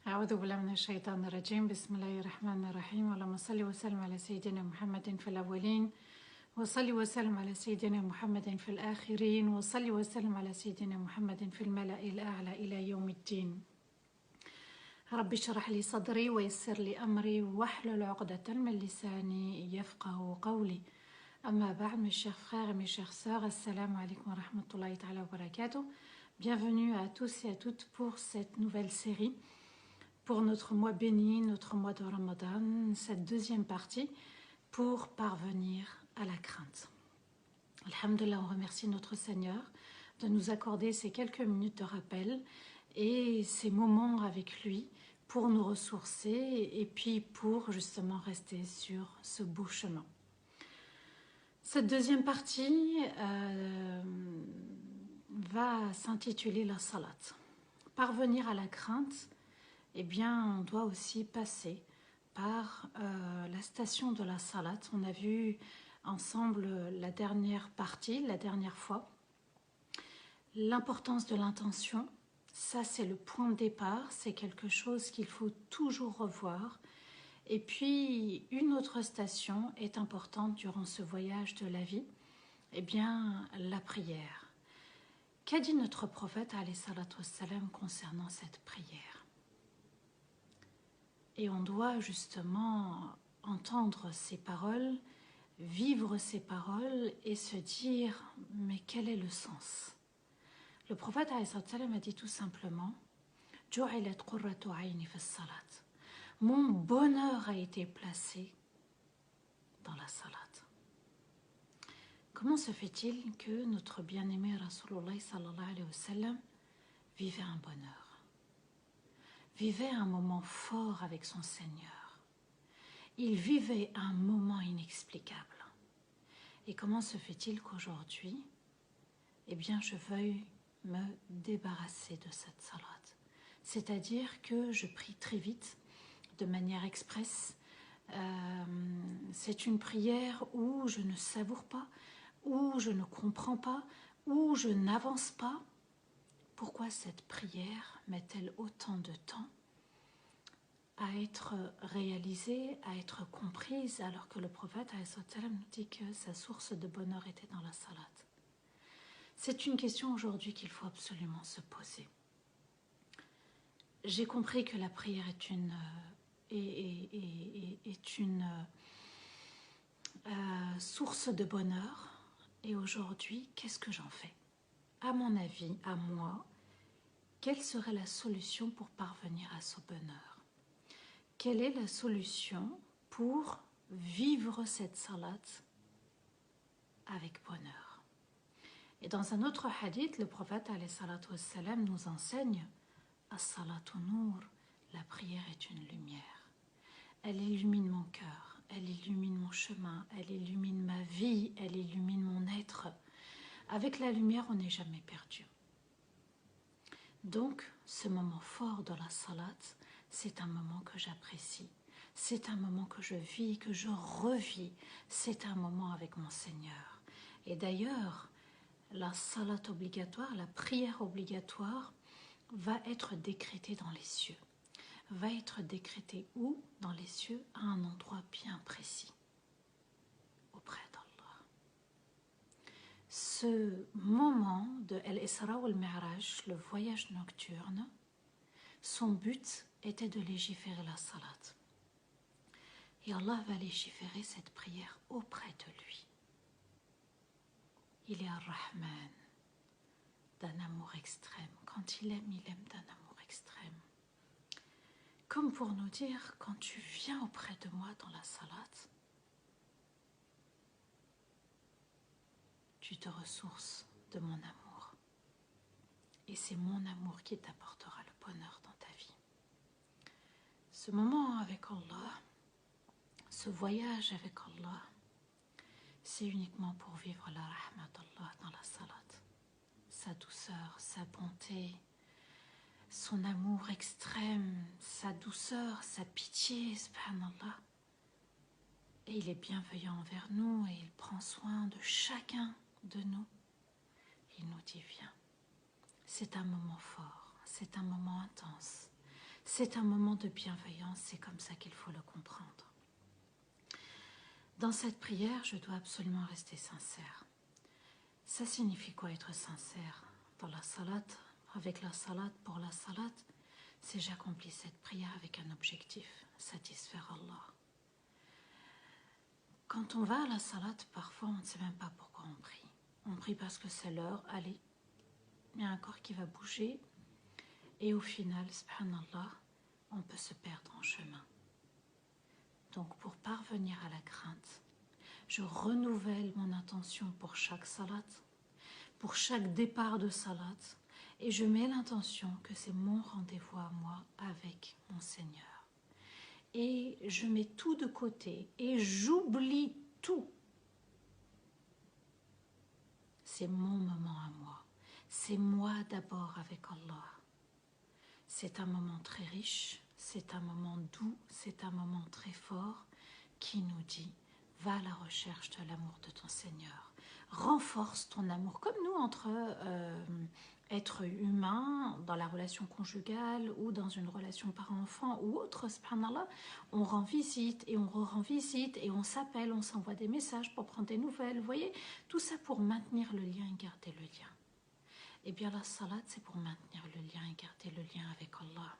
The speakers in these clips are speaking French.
أعوذ بالله من الشيطان الرجيم بسم الله الرحمن الرحيم اللهم صل وسلم على سيدنا محمد في الأولين وصل وسلم على سيدنا محمد في الآخرين وصل وسلم على سيدنا محمد في الملأ الأعلى إلى يوم الدين. رب اشرح لي صدري ويسر لي أمري واحلل عقدة من لساني يفقه قولي. أما بعد, mes chers frères et mes chères sœurs, assalamu alaikum wa rahmatullahi ta'ala wa barakatuh. Bienvenue à tous et à toutes pour cette nouvelle série, pour notre mois béni, notre mois de Ramadan, cette deuxième partie pour parvenir à la crainte. Alhamdulillah, on remercie notre Seigneur de nous accorder ces quelques minutes de rappel et ces moments avec lui pour nous ressourcer et puis pour justement rester sur ce beau chemin. Cette deuxième partie va s'intituler la salat. Parvenir à la crainte, eh bien, on doit aussi passer par la station de la salat. On a vu ensemble la dernière partie, la dernière fois. L'importance de l'intention, ça c'est le point de départ, c'est quelque chose qu'il faut toujours revoir. Et puis, une autre station est importante durant ce voyage de la vie, eh bien, la prière. Qu'a dit notre prophète, alayhi salatu wassalam, concernant cette prière? Et on doit justement entendre ces paroles, vivre ces paroles et se dire, mais quel est le sens? Le prophète alayhi salatu wassalam a dit tout simplement, « Ju'ilat qurratu ayni fi salat » Mon bonheur a été placé dans la salat. Comment se fait-il que notre bien-aimé Rasulullah sallallahu alayhi wa sallam vivait un bonheur, vivait un moment fort avec son Seigneur? Il vivait un moment inexplicable. Et comment se fait-il qu'aujourd'hui, eh bien, je veuille me débarrasser de cette salat? C'est-à-dire que je prie très vite, de manière express. C'est une prière où je ne savoure pas, où je ne comprends pas, où je n'avance pas. Pourquoi cette prière met-elle autant de temps à être réalisée, à être comprise, alors que le prophète nous dit que sa source de bonheur était dans la salat? C'est une question aujourd'hui qu'il faut absolument se poser. J'ai compris que la prière est une source de bonheur. Et aujourd'hui, qu'est-ce que j'en fais? À mon avis, à moi, quelle serait la solution pour parvenir à ce bonheur? Quelle est la solution pour vivre cette salat avec bonheur? Et dans un autre hadith, le prophète alayhi salatu wassalam nous enseigne as-salatu nur, la prière est une lumière. Elle illumine mon cœur, elle illumine mon chemin, elle illumine ma vie, elle illumine mon être. Avec la lumière, on n'est jamais perdu. Donc, ce moment fort de la salat, c'est un moment que j'apprécie. C'est un moment que je vis, que je revis. C'est un moment avec mon Seigneur. Et d'ailleurs, la salat obligatoire, la prière obligatoire, va être décrétée dans les cieux. Va être décrété où? Dans les cieux, à un endroit bien précis, auprès d'Allah. Ce moment de Al-Isra ou Al-Mi'raj, le voyage nocturne, son but était de légiférer la salat. Et Allah va légiférer cette prière auprès de lui. Il est Ar-Rahman, d'un amour extrême. Quand il aime d'un amour extrême. Comme pour nous dire, quand tu viens auprès de moi dans la salat, tu te ressources de mon amour. Et c'est mon amour qui t'apportera le bonheur dans ta vie. Ce moment avec Allah, ce voyage avec Allah, c'est uniquement pour vivre la rahmat d'Allah dans la salat. Sa douceur, sa bonté, son amour extrême, sa douceur, sa pitié, subhanallah. Et il est bienveillant envers nous et il prend soin de chacun de nous. Il nous dit, viens. C'est un moment fort, c'est un moment intense, C'est un moment de bienveillance, c'est comme ça qu'il faut le comprendre. Dans cette prière, je dois absolument rester sincère. Ça signifie quoi être sincère? Dans la salat, avec la salat, pour la salat, c'est j'accomplis cette prière avec un objectif, satisfaire Allah. Quand on va à la salat, parfois on ne sait même pas pourquoi on prie. On prie parce que c'est l'heure, allez, il y a un corps qui va bouger et au final, subhanallah, on peut se perdre en chemin. Donc pour parvenir à la crainte, je renouvelle mon intention pour chaque salat, pour chaque départ de salat, et je mets l'intention que c'est mon rendez-vous à moi avec mon Seigneur. Et je mets tout de côté et j'oublie tout. C'est mon moment à moi. C'est moi d'abord avec Allah. C'est un moment très riche, c'est un moment doux, c'est un moment très fort qui nous dit « Va à la recherche de l'amour de ton Seigneur. Renforce ton amour. » Comme nous, entre êtres humains, dans la relation conjugale ou dans une relation parent-enfant ou autre, subhanallah, on rend visite et on rend visite et on s'appelle, on s'envoie des messages pour prendre des nouvelles. Vous voyez, tout ça pour maintenir le lien et garder le lien. Eh bien, la salat, c'est pour maintenir le lien et garder le lien avec Allah.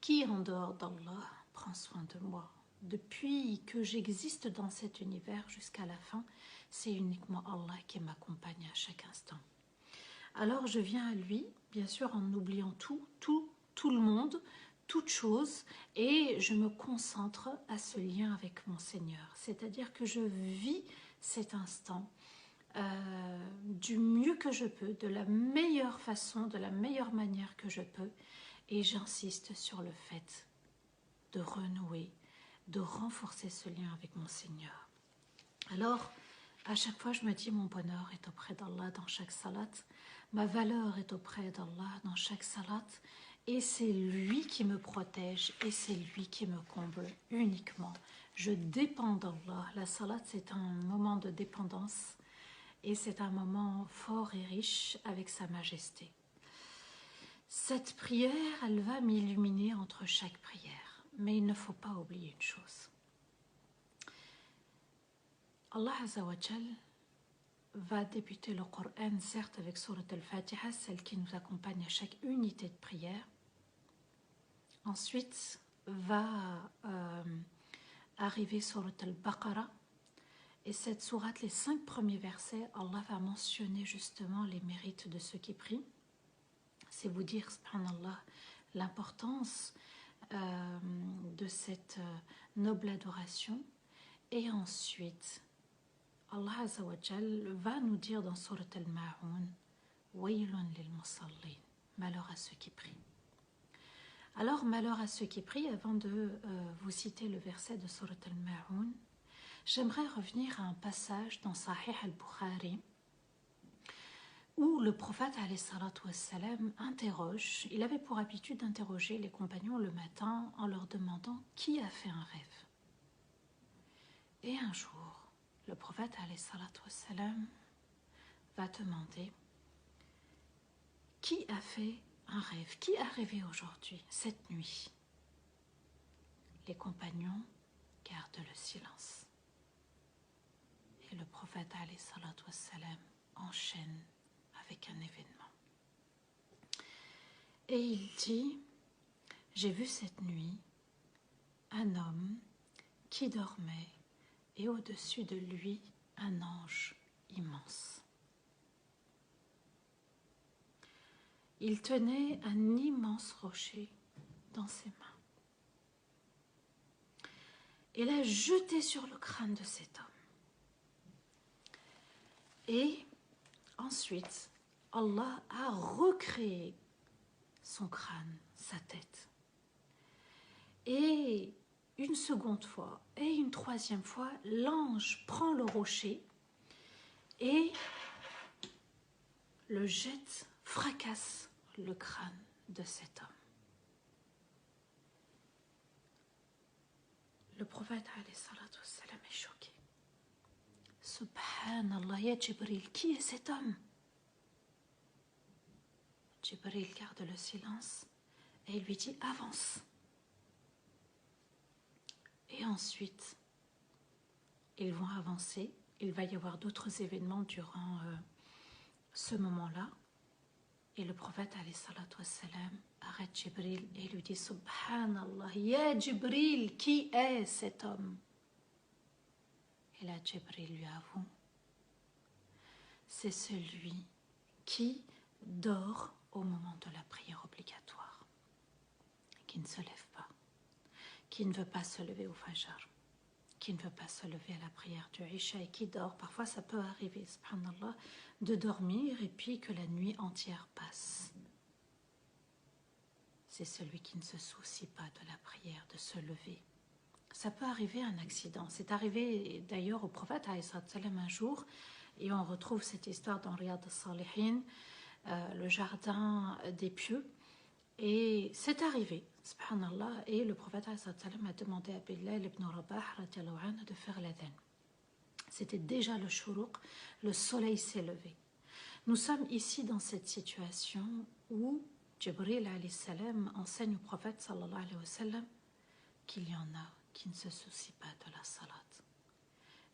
Qui, en dehors d'Allah, prend soin de moi? Depuis que j'existe dans cet univers jusqu'à la fin, c'est uniquement Allah qui m'accompagne à chaque instant. Alors, je viens à lui, bien sûr, en oubliant tout le monde, toute chose, et je me concentre à ce lien avec mon Seigneur. C'est-à-dire que je vis cet instant du mieux que je peux, de la meilleure façon, de la meilleure manière que je peux, et j'insiste sur le fait de renouer, de renforcer ce lien avec mon Seigneur. Alors, à chaque fois, je me dis, mon bonheur est auprès d'Allah dans chaque salat, ma valeur est auprès d'Allah dans chaque salat, et c'est lui qui me protège, et c'est lui qui me comble uniquement. Je dépends d'Allah. La salat, c'est un moment de dépendance, et c'est un moment fort et riche avec sa majesté. Cette prière, elle va m'illuminer entre chaque prière. Mais il ne faut pas oublier une chose. Allah Azza wa Jal va débuter le Coran, certes avec Surat al-Fatiha, celle qui nous accompagne à chaque unité de prière. Ensuite va arriver Surat al-Baqarah. Et cette sourate, les 5 premiers versets, Allah va mentionner justement les mérites de ceux qui prient. C'est vous dire, subhanallah, l'importance de cette noble adoration. Et ensuite, Allah Azza wa Jal va nous dire dans Surat al-Ma'un, Waylun lil musallin, malheur à ceux qui prient. Alors, malheur à ceux qui prient, avant de vous citer le verset de Surat al-Ma'un, j'aimerais revenir à un passage dans Sahih al-Bukhari où le prophète alayhi salatu wassalam interroge, il avait pour habitude d'interroger les compagnons le matin en leur demandant qui a fait un rêve. Et un jour, le prophète alayhi salatu wassalam va demander qui a fait un rêve, qui a rêvé aujourd'hui, cette nuit. Les compagnons gardent le silence. Et le prophète alayhi salatu wassalam enchaîne avec un événement. Et il dit, j'ai vu cette nuit un homme qui dormait et au-dessus de lui un ange immense. Il tenait un immense rocher dans ses mains. Et l'a jeté sur le crâne de cet homme. Et ensuite, Allah a recréé son crâne, sa tête. Et une seconde fois et une troisième fois, l'ange prend le rocher et le jette, fracasse le crâne de cet homme. Le prophète alayhi salatu wassalam est choqué. Subhanallah, ya Jibril, qui est cet homme? Jibril garde le silence et il lui dit avance. Et ensuite, ils vont avancer. Il va y avoir d'autres événements durant ce moment-là. Et le prophète, alayhi salatu wassalam, arrête Jibril et lui dit Subhanallah, ya Jibril, qui est cet homme? Et là, Jibril lui avoue, c'est celui qui dort au moment de la prière obligatoire, qui ne se lève pas, qui ne veut pas se lever au Fajr, qui ne veut pas se lever à la prière du Isha et qui dort. Parfois, ça peut arriver, subhanallah, de dormir et puis que la nuit entière passe. C'est celui qui ne se soucie pas de la prière, de se lever. Ça peut arriver un accident. C'est arrivé d'ailleurs au prophète un jour, et on retrouve cette histoire dans Riyad al-Salihin, le jardin des pieux. Et c'est arrivé, subhanallah, et le prophète a demandé à Bilal ibn Rabah de faire l'adhan. C'était déjà le shuruq, le soleil s'est levé. Nous sommes ici dans cette situation où Jibril alayhi salam enseigne au prophète sallallahu alayhi wa sallam qu'il y en a qui ne se soucient pas de la salat.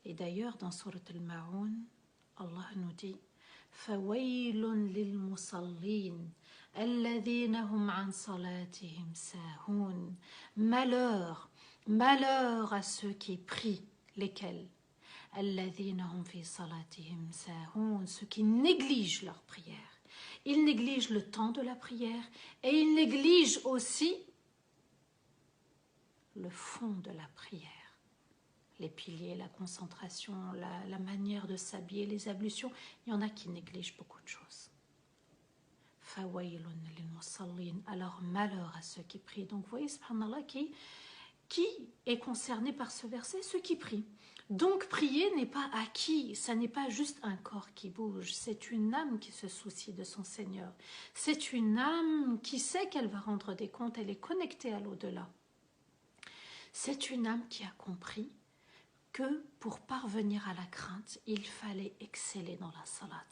Et d'ailleurs, dans Surat al-Ma'un, Allah nous dit فَوَيْلٌ لِلْمُصَلِّينَ الَّذِينَ هُمْ عَنْ صَلَاتِهِمْ سَاهُونَ. Malheur, malheur à ceux qui prient, lesquels? الَّذِينَ هُمْ فِي صَلَاتِهِمْ سَاهُونَ. Ceux qui négligent leur prière. Ils négligent le temps de la prière et ils négligent aussi le fond de la prière. Les piliers, la concentration, la manière de s'habiller, les ablutions, il y en a qui négligent beaucoup de choses. Fawailun lil musallin. Alors malheur à ceux qui prient. Donc vous voyez, subhanallah, qui est concerné par ce verset? Ceux qui prient. Donc prier n'est pas acquis, ça n'est pas juste un corps qui bouge, c'est une âme qui se soucie de son Seigneur. C'est une âme qui sait qu'elle va rendre des comptes, elle est connectée à l'au-delà. C'est une âme qui a compris que pour parvenir à la crainte, il fallait exceller dans la salat,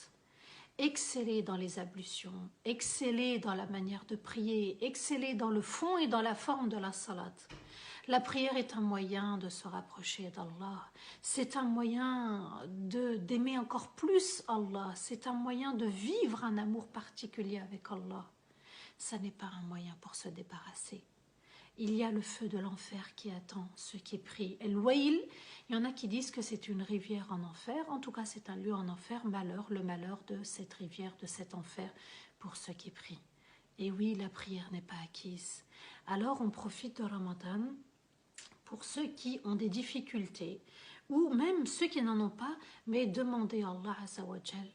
exceller dans les ablutions, exceller dans la manière de prier, exceller dans le fond et dans la forme de la salat. La prière est un moyen de se rapprocher d'Allah, c'est un moyen d'aimer encore plus Allah, c'est un moyen de vivre un amour particulier avec Allah. Ça n'est pas un moyen pour se débarrasser. Il y a le feu de l'enfer qui attend ceux qui prient. El-Wail, il y en a qui disent que c'est une rivière en enfer. En tout cas, c'est un lieu en enfer. Malheur, le malheur de cette rivière, de cet enfer pour ceux qui prient. Et oui, la prière n'est pas acquise. Alors, on profite de Ramadan pour ceux qui ont des difficultés ou même ceux qui n'en ont pas, mais demander à Allah Azza wa Jal,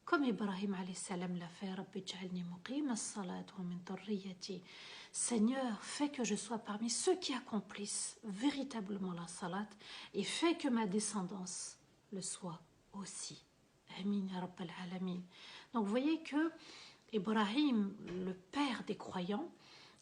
comme Ibrahim alayhi salam l'a fait, Rabbi j'alni muqim as-salat wa min dhurriyyati. Seigneur, fais que je sois parmi ceux qui accomplissent véritablement la salat et fais que ma descendance le soit aussi. Amin ya rabbal alamin. Donc vous voyez que Ibrahim, le père des croyants,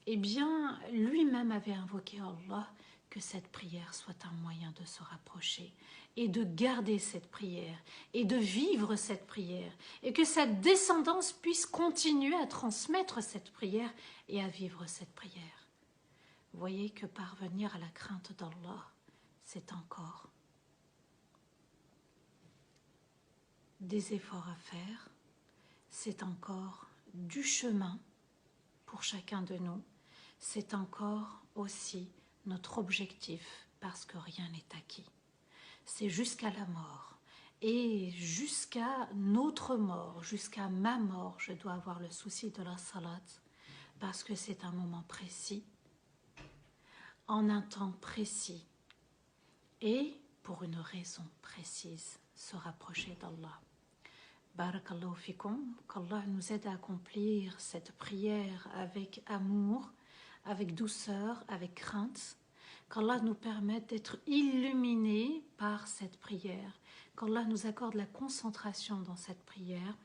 eh bien lui-même avait invoqué Allah que cette prière soit un moyen de se rapprocher et de garder cette prière et de vivre cette prière et que sa descendance puisse continuer à transmettre cette prière et à vivre cette prière. Vous voyez que parvenir à la crainte d'Allah, c'est encore des efforts à faire, c'est encore du chemin pour chacun de nous, c'est encore aussi notre objectif parce que rien n'est acquis. C'est jusqu'à la mort et jusqu'à notre mort, jusqu'à ma mort, je dois avoir le souci de la salat parce que c'est un moment précis, en un temps précis et pour une raison précise, se rapprocher d'Allah. Barakallahu fikum, qu'Allah nous aide à accomplir cette prière avec amour, avec douceur, avec crainte, qu'Allah nous permette d'être illuminés par cette prière, qu'Allah nous accorde la concentration dans cette prière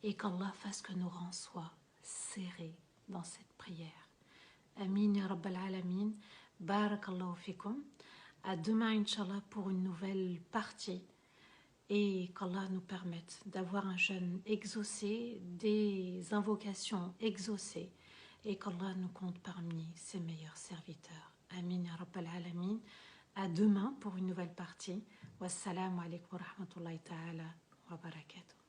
et qu'Allah fasse que nos rangs soient serrés dans cette prière. Amin ya rabbal alamin, barakallahu fikum. À demain, Inch'Allah, pour une nouvelle partie et qu'Allah nous permette d'avoir un jeûne exaucé, des invocations exaucées et qu'Allah nous compte parmi ses meilleurs serviteurs. Amin ya Rabbal Alamin. À demain pour une nouvelle partie. Wassalamu alaikum wa rahmatullahi ta'ala wa barakatuh.